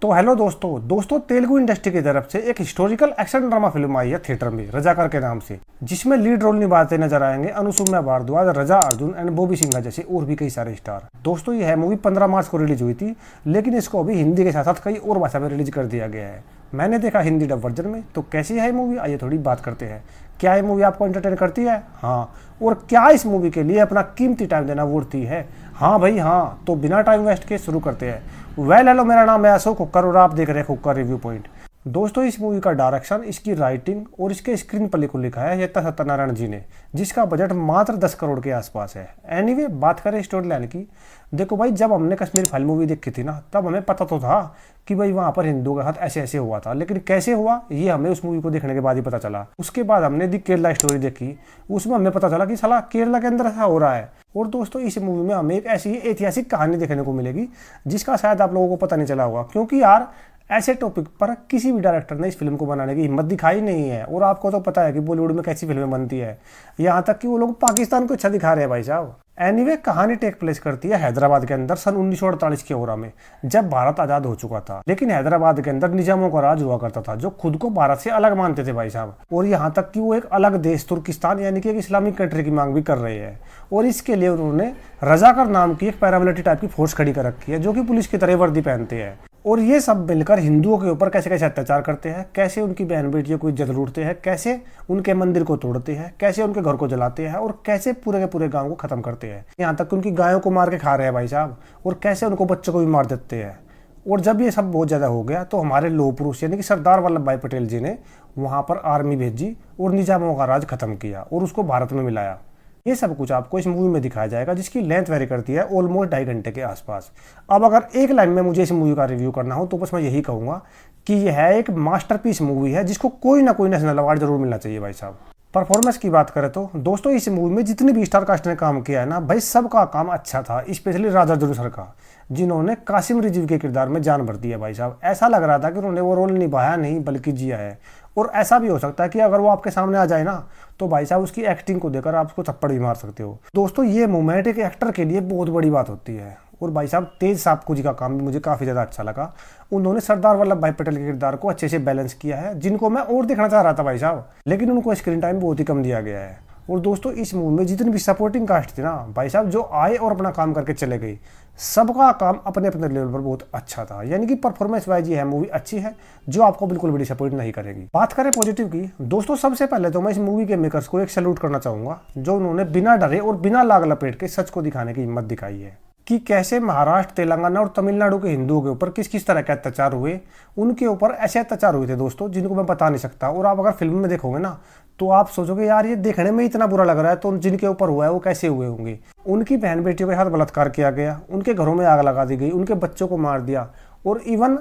तो हेलो दोस्तों तेलुगु इंडस्ट्री की तरफ से एक हिस्टोरिकल एक्शन ड्रामा फिल्म आई है थिएटर में रजाकार के नाम से, जिसमें लीड रोल निभाते नजर आएंगे अनुसुम्या भारद्वाज, रजा अर्जुन एंड बॉबी सिंघा जैसे और भी कई सारे स्टार। दोस्तों यह मूवी 15 मार्च को रिलीज हुई थी, लेकिन इसको अभी हिंदी के साथ साथ कई और भाषा में रिलीज कर दिया गया है। मैंने देखा हिंदी डब वर्जन में। तो कैसी है मूवी, आइए थोड़ी बात करते हैं। क्या ये मूवी आपको एंटरटेन करती है? हाँ। और क्या इस मूवी के लिए अपना कीमती टाइम देना वर्ती है? हाँ भाई हाँ। तो बिना टाइम वेस्ट के शुरू करते हैं। हेलो, मेरा नाम है अशोक कुक्कर और आप देख रहे हैं कुक्कर रिव्यू पॉइंट। दोस्तों इस मूवी का डायरेक्शन, इसकी राइटिंग और इसके स्क्रीन प्ले को लिखा है यत्ता सत्यनारायण जी ने, जिसका बजट मात्र 10 करोड़ के आसपास है। एनीवे, बात करें स्टोरी लाइन की। देखो भाई, जब हमने कश्मीर फाइल मूवी देखी थी ना, तब हमें पता तो था कि भाई वहां पर हिंदुओं के साथ ऐसे ऐसे हुआ था, लेकिन कैसे हुआ ये हमें उस मूवी को देखने के बाद ही पता चला। उसके बाद हमने दी केरला स्टोरी देखी, उसमें हमें पता चला कि साला केरला के अंदर ऐसा हो रहा है। और दोस्तों इस मूवी में हमें एक ऐसी ऐतिहासिक कहानी देखने को मिलेगी जिसका शायद आप लोगों को पता नहीं चला होगा, क्योंकि यार ऐसे टॉपिक पर किसी भी डायरेक्टर ने इस फिल्म को बनाने की हिम्मत दिखाई नहीं है। और आपको तो पता है कि बॉलीवुड में कैसी फिल्में बनती है, यहाँ तक कि वो लोग पाकिस्तान को अच्छा दिखा रहे हैं भाई साहब। एनीवे, कहानी टेक प्लेस करती है हैदराबाद के अंदर सन 1948 के ओरा में, जब भारत आजाद हो चुका था। लेकिन हैदराबाद के अंदर निजामों का राज हुआ करता था, जो खुद को भारत से अलग मानते थे भाई साहब। और यहाँ तक कि वो एक अलग देश तुर्किस्तान यानी कि एक इस्लामिक कंट्री की मांग भी कर रहे हैं। और इसके लिए उन्होंने रजाकार नाम की एक पैरामिलिट्री टाइप की फोर्स खड़ी कर रखी है, जो कि पुलिस की तरह वर्दी पहनते हैं। और ये सब मिलकर हिंदुओं के ऊपर कैसे कैसे अत्याचार करते हैं, कैसे उनकी बहन बेटियों को इज्जत लूटते हैं, कैसे उनके मंदिर को तोड़ते हैं, कैसे उनके घर को जलाते हैं और कैसे पूरे के पूरे गांव को खत्म करते हैं। यहाँ तक उनकी गायों को मार के खा रहे हैं भाई साहब, और कैसे उनको बच्चों को भी मार देते हैं। और जब ये सब बहुत ज़्यादा हो गया तो हमारे लौह पुरुष यानी कि सरदार वल्लभ भाई पटेल जी ने वहाँ पर आर्मी भेजी और निजामों का राज खत्म किया और उसको भारत में मिलाया। ये सब कुछ आपको इस मूवी में दिखाया जाएगा, जिसकी लेंथ वेरी करती है ऑलमोस्ट 2.5 घंटे के आसपास। अब अगर एक लाइन में मुझे इस मूवी का रिव्यू करना हो तो बस मैं यही कहूँगा कि यह एक मास्टरपीस मूवी है, जिसको कोई ना कोई नेशनल अवार्ड जरूर मिलना चाहिए भाई साहब। परफॉर्मेंस की बात करें तो दोस्तों इस मूवी में जितनी भी स्टार कास्ट ने काम किया है ना भाई, सबका काम अच्छा था। स्पेशली राजा अर्जुन सर का, जिन्होंने कासिम रिजवी के किरदार में जान भर दी है भाई साहब। ऐसा लग रहा था कि उन्होंने वो रोल निभाया नहीं बल्कि जिया है। और ऐसा भी हो सकता है कि अगर वो आपके सामने आ जाए ना, तो भाई साहब उसकी एक्टिंग को देखकर आप उसको थप्पड़ भी मार सकते हो। दोस्तों ये मूवमेंट एक एक्टर के लिए बहुत बड़ी बात होती है। और भाई साहब तेज सापकू जी का काम भी मुझे काफ़ी ज़्यादा अच्छा लगा। उन्होंने सरदार वल्लभ भाई पटेल के किरदार को अच्छे से बैलेंस किया है, जिनको मैं और देखना चाह रहा था भाई साहब, लेकिन उनको स्क्रीन टाइम बहुत ही कम दिया गया है। और दोस्तों इस मूवी में जितनी भी सपोर्टिंग कास्ट थी ना भाई साहब, जो आए और अपना काम करके चले गई, सबका काम अपने अपने लेवल पर बहुत अच्छा था। यानी कि परफॉर्मेंस वाइज ये है मूवी अच्छी है, जो आपको बिल्कुल भी डिसअपॉइंट नहीं करेगी। बात करें पॉजिटिव की, दोस्तों सबसे पहले तो मैं इस मूवी के मेकर्स को एक सैल्यूट करना चाहूंगा, जो उन्होंने बिना डरे और बिना लाग लपेट के सच को दिखाने की हिम्मत दिखाई है कि कैसे महाराष्ट्र, तेलंगाना और तमिलनाडु के हिंदुओं के ऊपर किस किस तरह के अत्याचार हुए। उनके ऊपर ऐसे अत्याचार हुए थे दोस्तों जिनको मैं बता नहीं सकता। और आप अगर फिल्म में देखोगे ना, तो आप सोचोगे यार ये देखने में इतना बुरा लग रहा है, तो जिनके ऊपर हुआ है वो कैसे हुए होंगे। उनकी बहन बेटियों के साथ बलात्कार किया गया, उनके घरों में आग लगा दी गई, उनके बच्चों को मार दिया, और इवन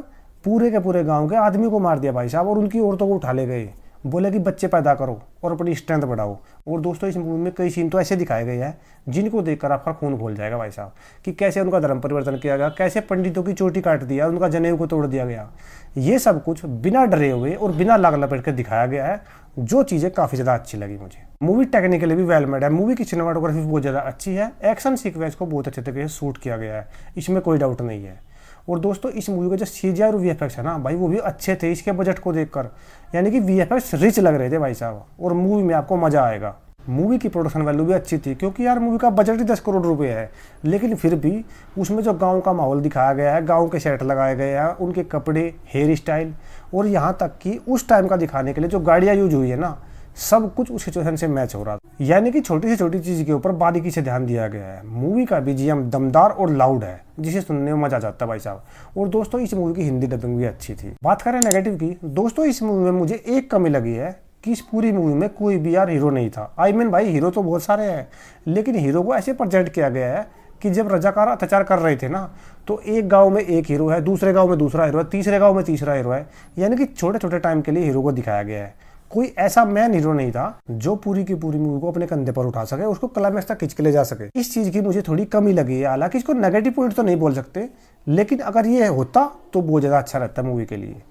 पूरे के पूरे गाँव के आदमी को मार दिया भाई साहब। और उनकी औरतों को उठा ले गए, बोले कि बच्चे पैदा करो और अपनी स्ट्रेंथ बढ़ाओ। और दोस्तों इस मूवी में कई सीन तो ऐसे दिखाए गए हैं जिनको देखकर आपका खून खोल जाएगा भाई साहब, कि कैसे उनका धर्म परिवर्तन किया गया, कैसे पंडितों की चोटी काट दिया, उनका जनेऊ को तोड़ दिया गया। ये सब कुछ बिना डरे हुए और बिना लाग लपेट कर दिखाया गया है, जो चीज़ें काफ़ी ज़्यादा अच्छी लगी मुझे। मूवी टेक्निकली भी वेल मेड है, मूवी की सिनेमाटोग्राफी बहुत ज़्यादा अच्छी है, एक्शन सीक्वेंस को बहुत अच्छे तरीके से शूट किया गया है, इसमें कोई डाउट नहीं है। और दोस्तों इस मूवी के जो CGI और VFX है ना भाई, वो भी अच्छे थे इसके बजट को देखकर। यानी कि VFX रिच लग रहे थे भाई साहब, और मूवी में आपको मजा आएगा। मूवी की प्रोडक्शन वैल्यू भी अच्छी थी, क्योंकि यार मूवी का बजट ही 10 करोड़ रुपए है, लेकिन फिर भी उसमें जो गांव का माहौल दिखाया गया है, गांव के सेट लगाए गए हैं, उनके कपड़े, हेयर स्टाइल, और यहाँ तक कि उस टाइम का दिखाने के लिए जो गाड़ियाँ यूज हुई है ना, सब कुछ उस सिचुएशन से मैच हो रहा था। यानी कि छोटी से छोटी चीज़ के ऊपर बारीकी से ध्यान दिया गया है। मूवी का BGM दमदार और लाउड है, जिसे सुनने में मजा आ जाता है भाई साहब। और दोस्तों इस मूवी की हिंदी डबिंग भी अच्छी थी। बात करें नेगेटिव की, दोस्तों इस मूवी में मुझे एक कमी लगी है कि इस पूरी मूवी में कोई भी यार हीरो नहीं था। भाई हीरो तो बहुत सारे हैं, लेकिन हीरो को ऐसे प्रेजेंट किया गया है कि जब रजाकार अत्याचार कर रहे थे ना, तो एक गांव में एक हीरो है, दूसरे गांव में दूसरा हीरो है, तीसरे गांव में तीसरा हीरो है। यानी कि छोटे छोटे टाइम के लिए हीरो को दिखाया गया है। कोई ऐसा मैन हीरो नहीं था जो पूरी की पूरी मूवी को अपने कंधे पर उठा सके, उसको क्लाइमैक्स तक खींच के ले जा सके। इस चीज की मुझे थोड़ी कमी लगी है। हालांकि इसको नेगेटिव पॉइंट तो नहीं बोल सकते, लेकिन अगर ये होता तो बहुत ज्यादा अच्छा रहता मूवी के लिए।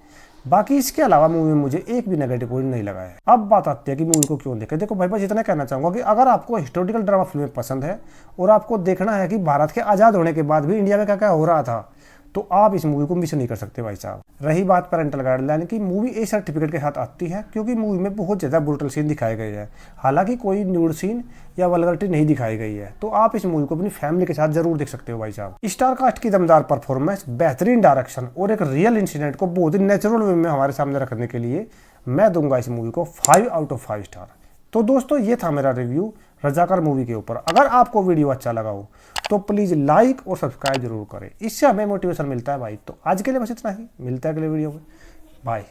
बाकी इसके अलावा मूवी में मुझे एक भी नेगेटिव पॉइंट नहीं लगा है। अब बात आती है कि मूवी को क्यों देखें। देखो भाई, बस इतना कहना चाहूंगा कि अगर आपको हिस्टोरिकल ड्रामा फिल्में पसंद है और आपको देखना है कि भारत के आज़ाद होने के बाद भी इंडिया में क्या क्या हो रहा था, तो आप इस मूवी को मिस नहीं कर सकते भाई साहब। रही बात पैरेंटल गाइडलाइन की, मूवी ए सर्टिफिकेट के साथ आती है क्योंकि मूवी में बहुत ज़्यादा ब्रूटल सीन दिखाए गए हैं। हालांकि कोई न्यूड सीन या वल्गरिटी नहीं दिखाई गई है, तो आप इस मूवी को अपनी फैमिली के साथ जरूर देख सकते हो भाई साहब। स्टार कास्ट की दमदार परफॉर्मेंस, बेहतरीन डायरेक्शन और एक रियल इंसिडेंट को बहुत ही नेचुरल वे में हमारे सामने रखने के लिए मैं दूंगा इस मूवी को 5 आउट ऑफ 5 स्टार। तो दोस्तों ये था मेरा रिव्यू रजाकार मूवी के ऊपर। अगर आपको वीडियो अच्छा लगा हो तो प्लीज़ लाइक और सब्सक्राइब जरूर करें, इससे हमें मोटिवेशन मिलता है भाई। तो आज के लिए बस इतना ही, मिलता है अगले वीडियो में, बाय।